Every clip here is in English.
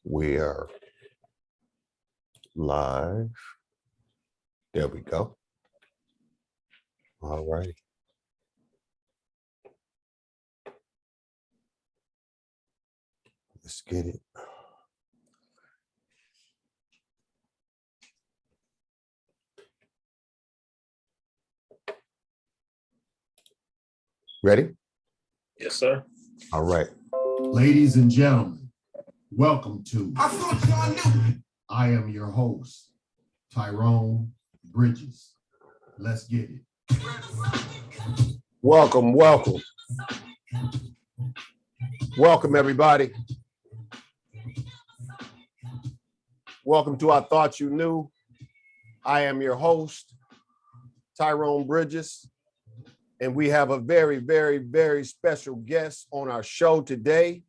We are live. There we go. All right. Let's get it. Ready? Yes, sir. All right. Ladies and gentlemen, welcome to I am your host, Tyrone Bridges. Let's get it. Welcome, welcome. Welcome, everybody. Welcome to I Thought You Knew. I am your host, Tyrone Bridges. And we have a very, very, very special guest on our show today.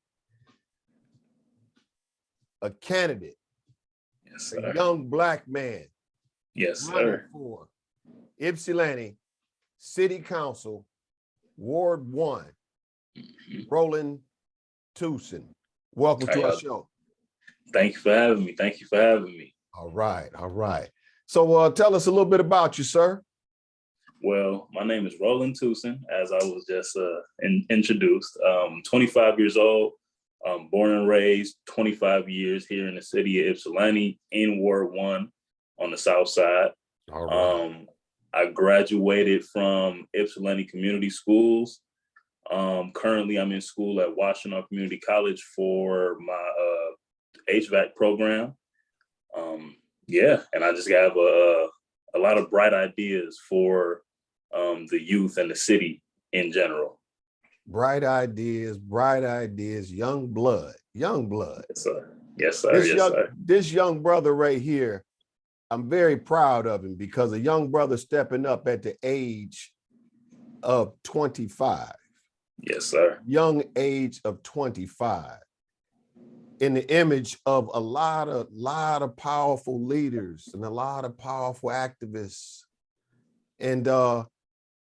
A candidate, Yes, sir. a young Black man. Yes, sir. For Ypsilanti City Council, Ward 1, Roland Tooson. Welcome to our show. Thank you for having me. Thank you for having me. All right, all right. So tell us a little bit about you, sir. Well, my name is Roland Tooson, as I was just introduced. 25 years old, born and raised 25 years here in the city of Ypsilanti in Ward 1 on the south side. All right. I graduated from Ypsilanti Community Schools. Currently, I'm in school at Washington Community College for my HVAC program. And I just have a lot of bright ideas for the youth and the city in general. Bright ideas, young blood. Yes, sir. Yes, sir. This young brother right here, I'm very proud of him because a young brother stepping up at the age of 25. Yes, sir. Young age of 25. In the image of a lot of powerful leaders and a lot of powerful activists. And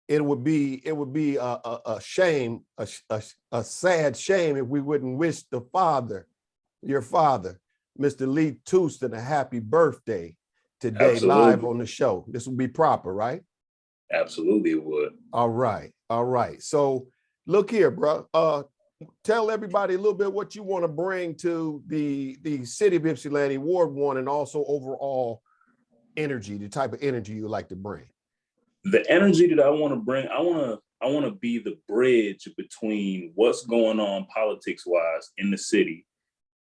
it would be a shame, a sad shame if we wouldn't wish your father, Mr. Lee Tooson, a happy birthday today. Absolutely. Live on the show. This would be proper, right? Absolutely, it would. All right. So look here, bro. Tell everybody a little bit what you want to bring to the city of Ypsilanti, Ward 1, and also overall energy, the type of energy you like to bring. The energy that I want to bring, I want to be the bridge between what's going on politics-wise in the city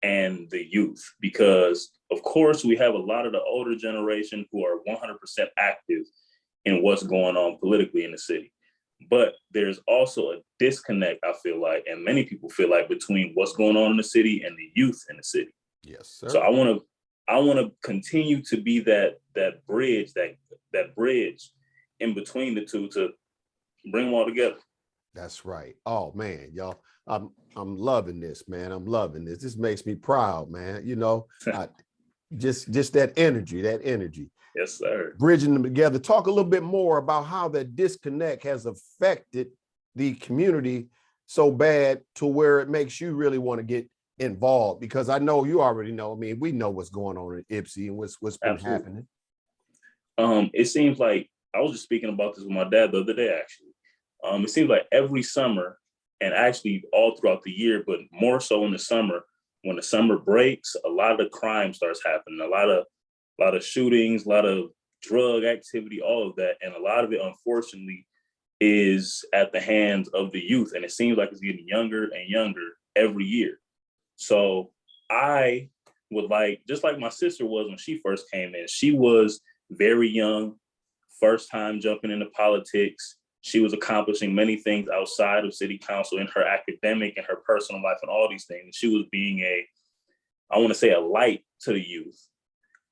and the youth, because of course we have a lot of the older generation who are 100% active in what's going on politically in the city. But there's also a disconnect, I feel like, and many people feel like, between what's going on in the city and the youth in the city. Yes, sir. So I want to continue to be that bridge in between the two to bring them all together. That's right. Oh man, y'all, I'm loving this, man. I'm loving this. This makes me proud, man. You know, just that energy. Yes, sir. Bridging them together. Talk a little bit more about how that disconnect has affected the community so bad to where it makes you really want to get involved, because I know you already know. I mean, we know what's going on in Ypsi and what's been happening. It seems like, I was just speaking about this with my dad the other day, actually. It seems like every summer, and actually all throughout the year, but more so in the summer, when the summer breaks, a lot of the crime starts happening, a lot of shootings, a lot of drug activity, all of that. And a lot of it, unfortunately, is at the hands of the youth. And it seems like it's getting younger and younger every year. So I would like, just like my sister was when she first came in, she was very young, first time jumping into politics. She was accomplishing many things outside of city council in her academic and her personal life and all these things. She was being a light to the youth.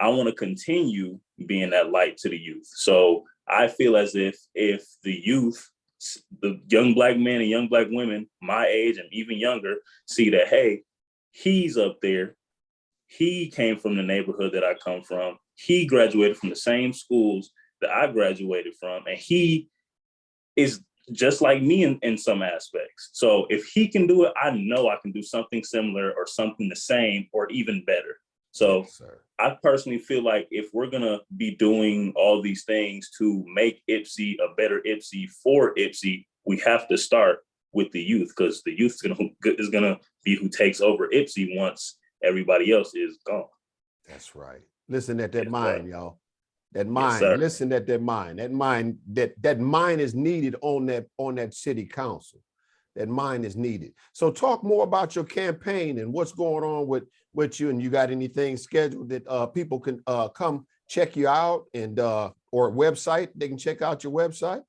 I want to continue being that light to the youth. So I feel as if the youth, the young Black men and young Black women, my age and even younger, see that, hey, he's up there. He came from the neighborhood that I come from. He graduated from the same schools that I graduated from. And he is just like me in some aspects. So if he can do it, I know I can do something similar or something the same or even better. So Yes, sir. I personally feel like if we're going to be doing all these things to make Ypsi a better Ypsi for Ypsi, we have to start with the youth, because the youth is gonna be who takes over Ypsi once everybody else is gone. That's right. Listen at that Yes, mind, sir. y'all. That Yes, mind. sir. Listen at that mind. That mind is needed on that city council. That mind is needed. So talk more about your campaign and what's going on with you. And you got anything scheduled that people can come check you out, and or website, they can check out your website?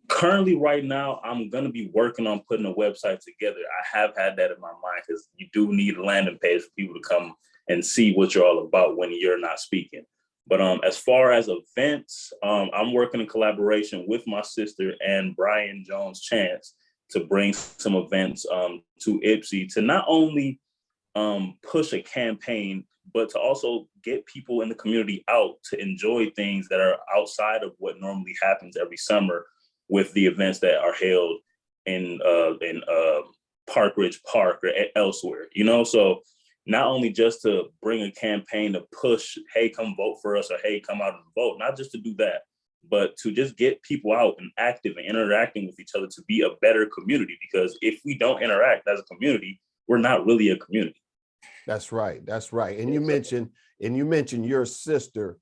Currently, right now, I'm going to be working on putting a website together. I have had that in my mind, because you do need a landing page for people to come and see what you're all about when you're not speaking. But as far as events, I'm working in collaboration with my sister and Brian Jones Chance to bring some events to Ypsi, to not only push a campaign, but to also get people in the community out to enjoy things that are outside of what normally happens every summer with the events that are held in Park Ridge Park or elsewhere, So not only just to bring a campaign to push, hey, come vote for us, or hey, come out and vote, not just to do that, but to just get people out and active and interacting with each other to be a better community. Because if we don't interact as a community, we're not really a community. That's right. That's right. And you mentioned your sister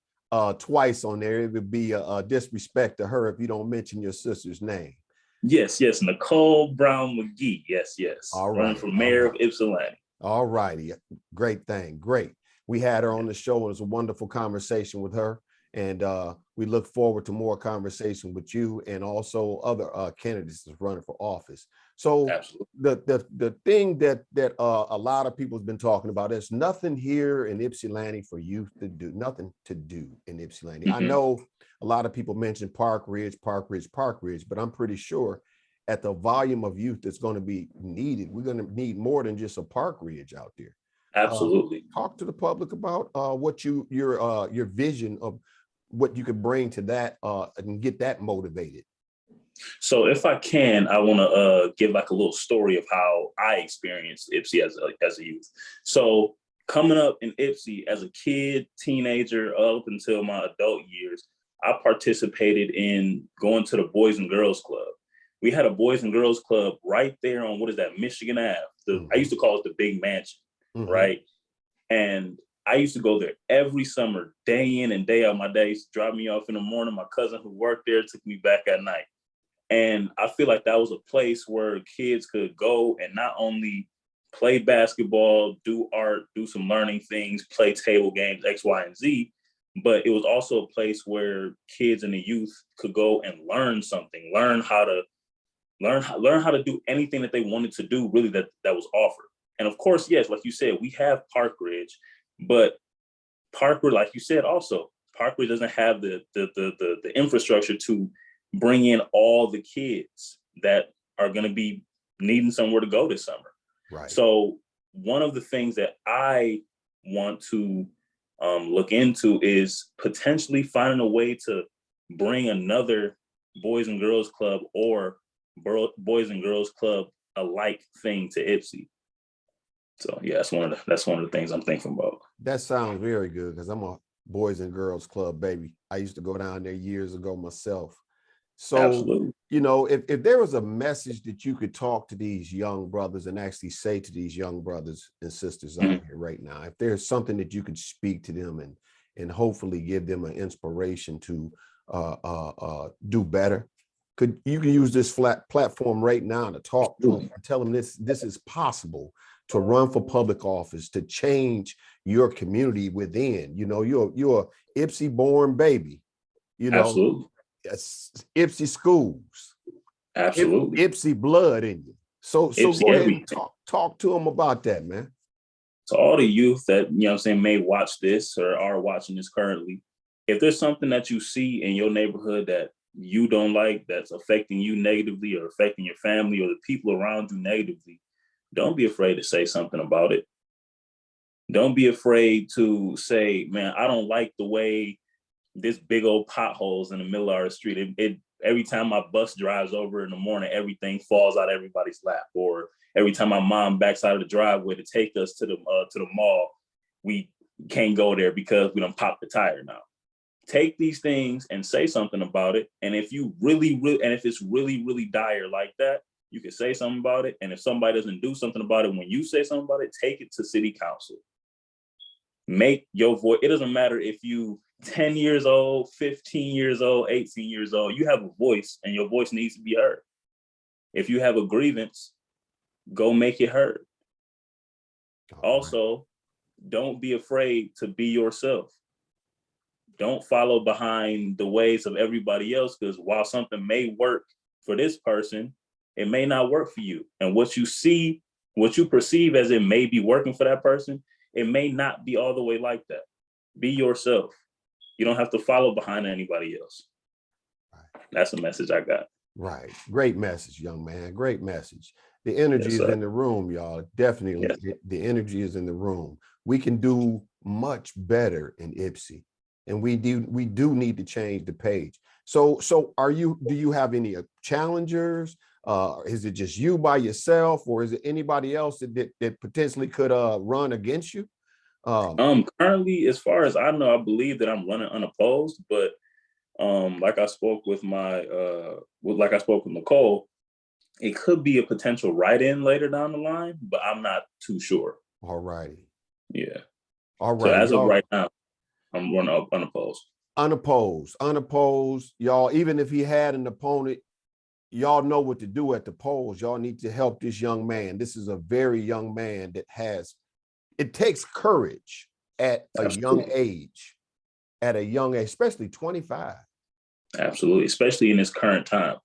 twice on there. It would be a disrespect to her if you don't mention your sister's name. Yes, Nicole Brown McGee. Yes. All right. Running for mayor of Ypsilanti. All righty. Great thing. Great. We had her on the show. It was a wonderful conversation with her. And we look forward to more conversation with you and also other candidates that's running for office. So absolutely, the thing that a lot of people have been talking about, there's nothing here in Ypsilanti for youth to do, nothing to do in Ypsilanti. Mm-hmm. I know a lot of people mention Park Ridge, but I'm pretty sure at the volume of youth that's going to be needed, we're going to need more than just a Park Ridge out there. Absolutely. Talk to the public about what your vision of what you could bring to that and get that motivated. So if I can, I want to give like a little story of how I experienced Ypsi as a youth. So coming up in Ypsi as a kid, teenager, up until my adult years, I participated in going to the Boys and Girls Club. We had a Boys and Girls Club right there on, Michigan Ave. Mm-hmm. I used to call it the Big Mansion, mm-hmm. right? And I used to go there every summer, day in and day out. My dad used to drop me off in the morning. My cousin who worked there took me back at night. And I feel like that was a place where kids could go and not only play basketball, do art, do some learning things, play table games, X, Y, and Z, but it was also a place where kids and the youth could go and learn something, learn how to do anything that they wanted to do, really, that was offered. And of course, yes, like you said, we have Park Ridge, but Park Ridge, like you said, also Park Ridge doesn't have the infrastructure to bring in all the kids that are going to be needing somewhere to go this summer. Right. So one of the things that I want to look into is potentially finding a way to bring another Boys and Girls Club or Boys and Girls Club alike thing to Ypsi. So yeah, that's one of the things I'm thinking about. That sounds very good, because I'm a Boys and Girls Club baby. I used to go down there years ago myself. So, absolutely. If there was a message that you could talk to these young brothers and actually say to these young brothers and sisters mm-hmm. out here right now, if there's something that you could speak to them and hopefully give them an inspiration to do better, you can use this platform right now to talk to them, tell them this is possible, to run for public office, to change your community within. You're a Ypsi born baby, absolutely. Ypsi schools, absolutely, Ypsi blood in you. So Ypsi go ahead and talk to them about that, man. To all the youth that may watch this or are watching this currently, if there's something that you see in your neighborhood that you don't like, that's affecting you negatively or affecting your family or the people around you negatively, don't be afraid to say something about it. Don't be afraid to say, man, I don't like the way this big old potholes in the middle of our street. every time my bus drives over in the morning, everything falls out of everybody's lap. Or every time my mom backs out of the driveway to take us to the mall, we can't go there because we done popped the tire now. Take these things and say something about it. And if you if it's really dire like that, you can say something about it. And if somebody doesn't do something about it, when you say something about it, take it to city council. Make your voice. It doesn't matter if you 10 years old, 15 years old, 18 years old, you have a voice and your voice needs to be heard. If you have a grievance, go make it heard. Also, don't be afraid to be yourself. Don't follow behind the ways of everybody else, because while something may work for this person, it may not work for you. And what you see, what you perceive as it may be working for that person, it may not be all the way like that. Be yourself. You don't have to follow behind anybody else. That's the message I got. Right. Great message, young man. Great message. The energy is in the room, y'all. Definitely. Yes. The energy is in the room. We can do much better in Ypsi. And we do need to change the page. So do you have any challengers? Is it just you by yourself, or is it anybody else that potentially could run against you? Currently, as far as I know, I believe that I'm running unopposed, but like I spoke with Nicole, it could be a potential write-in later down the line, but I'm not too sure. All righty. Yeah. All right. So as of right now, I'm running up unopposed. Unopposed, y'all. Even if he had an opponent, y'all know what to do at the polls. Y'all need to help this young man. This is a very young man that it takes courage at a young age, especially 25. Absolutely, especially in this current time.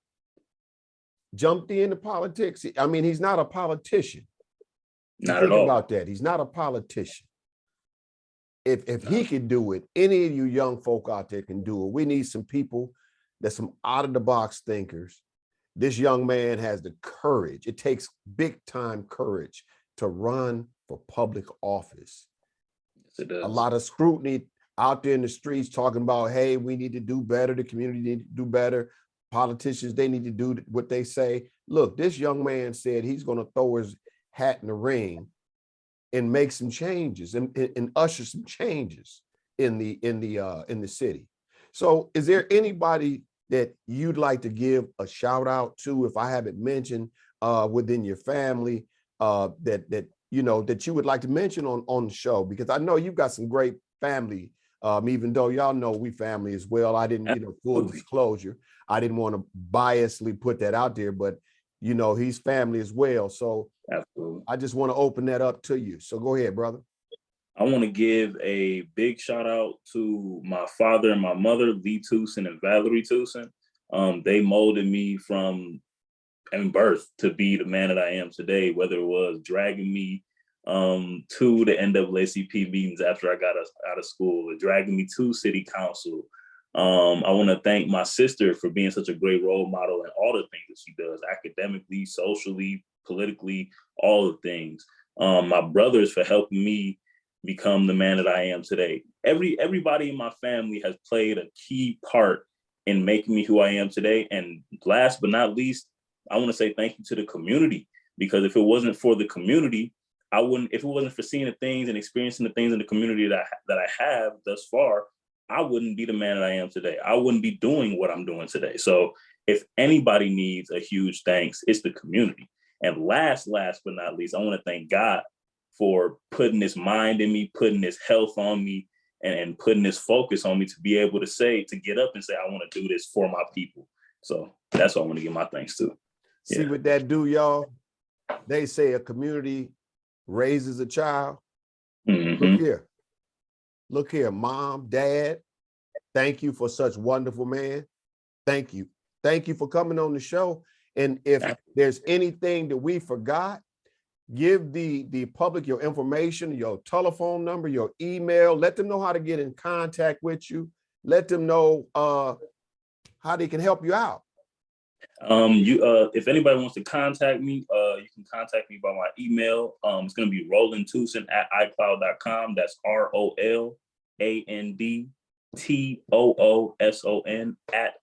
Jumped into politics. I mean, he's not a politician. Not at all. Think about that. He's not a politician. If he can do it, any of you young folk out there can do it. We need some people that's some out of the box thinkers. This young man has the courage. It takes big time courage to run for public office. Yes, it does. A lot of scrutiny out there in the streets talking about, hey, we need to do better. The community need to do better. Politicians, they need to do what they say. Look, this young man said he's going to throw his hat in the ring and make some changes and usher some changes in the city. So is there anybody that you'd like to give a shout out to, if I haven't mentioned, within your family, that you would like to mention on the show? Because I know you've got some great family, even though y'all know we family as well. I didn't, full disclosure, I didn't want to biasly put that out there, but he's family as well. So absolutely. I just want to open that up to you. So go ahead, brother. I want to give a big shout out to my father and my mother, Lee Tooson and Valerie Tooson. They molded me from birth to be the man that I am today, whether it was dragging me to the NAACP meetings after I got out of school, or dragging me to city council. I want to thank my sister for being such a great role model and all the things that she does, academically, socially, politically, all the things. My brothers for helping me become the man that I am today. Everybody in my family has played a key part in making me who I am today. And last but not least, I want to say thank you to the community, because if it wasn't for the community, if it wasn't for seeing the things and experiencing the things in the community that I have thus far, I wouldn't be the man that I am today. I wouldn't be doing what I'm doing today. So if anybody needs a huge thanks, it's the community. And last but not least, I want to thank God for putting this mind in me, putting this health on me, and putting this focus on me to be able to get up and say, I want to do this for my people. So that's what I want to give my thanks to. See what that do, y'all? They say a community raises a child. Mm-hmm. Look here, mom, dad, thank you for such wonderful man. Thank you. Thank you for coming on the show. And if there's anything that we forgot, give the public your information, your telephone number, your email. Let them know how to get in contact with you. Let them know how they can help you out. If anybody wants to contact me, you can contact me by my email. It's going to be Roland Tooson at iCloud.com. That's ROLAND TOOSON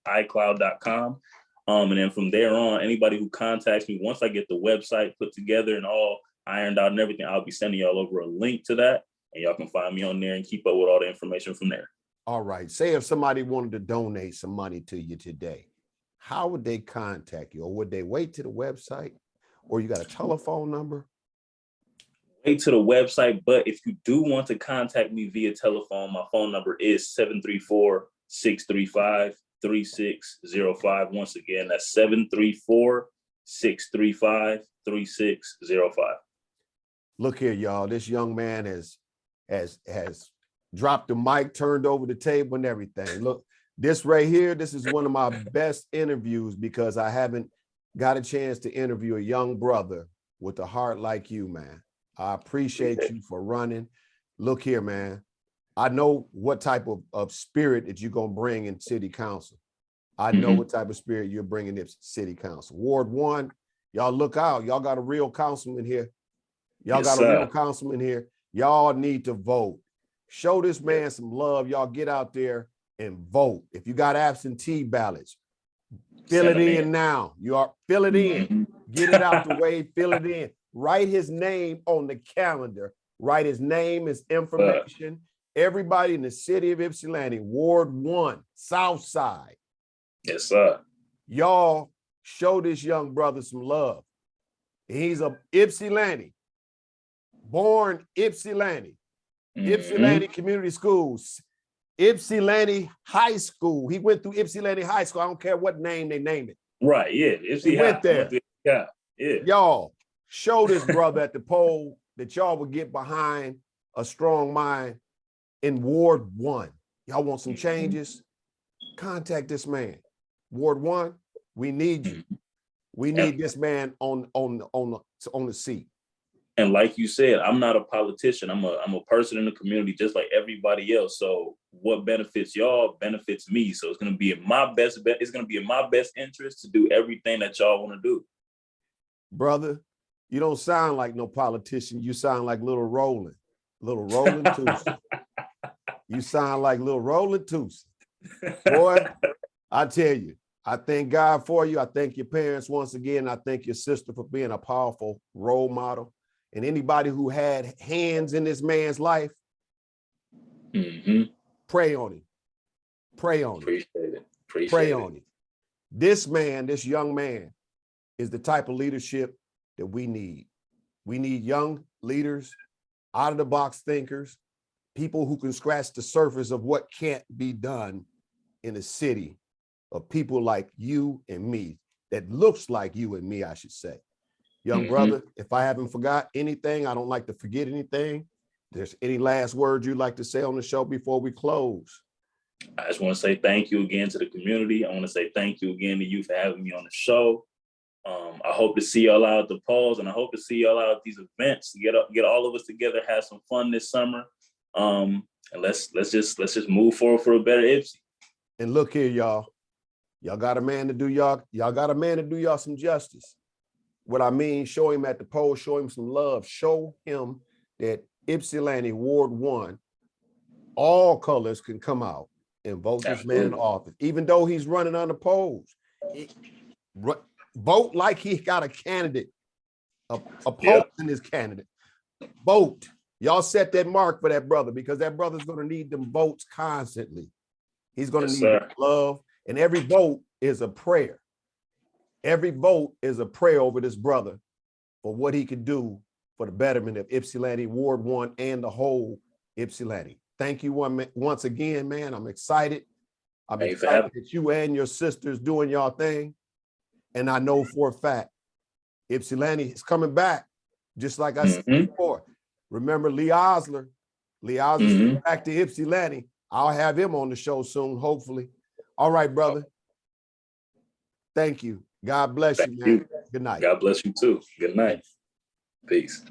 @iCloud.com. And then from there on, anybody who contacts me, once I get the website put together and all ironed out and everything, I'll be sending y'all over a link to that, and y'all can find me on there and keep up with all the information from there. All right. Say if somebody wanted to donate some money to you today, how would they contact you? Or would they wait to the website? Or you got a telephone number? Wait to the website, but if you do want to contact me via telephone, my phone number is 734-635-3605. Once again, that's 734-635-3605. Look here, y'all. This young man has dropped the mic, turned over the table and everything. Look, this right here, this is one of my best interviews because I haven't got a chance to interview a young brother with a heart like you, man. I appreciate you for running. Look here, man. I know what type of spirit that you're going to bring in city council. I know what type of spirit you're bringing in city council. Ward 1, y'all look out. Y'all got a real councilman here. Y'all got a real councilman here. Y'all need to vote. Show this man some love. Y'all get out there and vote. If you got absentee ballots, fill it in now. Fill it in. Get it out the way. Fill it in. Write his name on the calendar. Write his name, his information. Everybody in the city of Ypsilanti, Ward 1, South Side. Yes, sir. Y'all show this young brother some love. He's a Ypsilanti, born Ypsilanti, Ypsilanti Community Schools, Ypsilanti High School. He went through Ypsilanti High School. I don't care what name they named it. Right, yeah. He went there. Yeah. Y'all show this brother at the poll that y'all would get behind a strong mind in Ward 1. Y'all want some changes? Contact this man. Ward 1, we need you. We need this man on the seat. And like you said, I'm not a politician. I'm a person in the community just like everybody else. So what benefits y'all benefits me. So it's gonna be in my best interest to do everything that y'all want to do. Brother, you don't sound like no politician. You sound like little Roland Tooson. You sound like little Roland Tooson. Boy, I tell you, I thank God for you. I thank your parents once again. I thank your sister for being a powerful role model. And anybody who had hands in this man's life, pray on him. Pray on him. Appreciate it. Pray on him. This man, this young man, is the type of leadership that we need. We need young leaders, out-of-the-box thinkers, people who can scratch the surface of what can't be done in a city of people like you and me, that looks like you and me, I should say. Young brother, if I haven't forgot anything, I don't like to forget anything. If there's any last words you'd like to say on the show before we close? I just want to say thank you again to the community. I want to say thank you again to you for having me on the show. I hope to see y'all out at the polls, and I hope to see y'all out at these events. Get all of us together, have some fun this summer, and let's just move forward for a better Ypsi. And look here, y'all. Y'all got a man to do y'all got a man to do y'all some justice. What I mean, show him at the poll, show him some love, show him that Ypsilanti Ward 1, all colors can come out and vote this man in office, even though he's running unopposed. Vote like he got a candidate, opposing his candidate. Vote. Y'all set that mark for that brother, because that brother's going to need them votes constantly. He's going to need love, and every vote is a prayer. Every vote is a prayer over this brother for what he could do for the betterment of Ypsilanti Ward 1 and the whole Ypsilanti. Thank you once again, man. I'm excited. I'm excited that you and your sisters doing y'all thing. And I know for a fact, Ypsilanti is coming back, just like I said before. Remember Lee Osler? Lee Osler's back to Ypsilanti. I'll have him on the show soon, hopefully. All right, brother. Thank you. God bless you, man. Good night. God bless you too. Good night. Peace.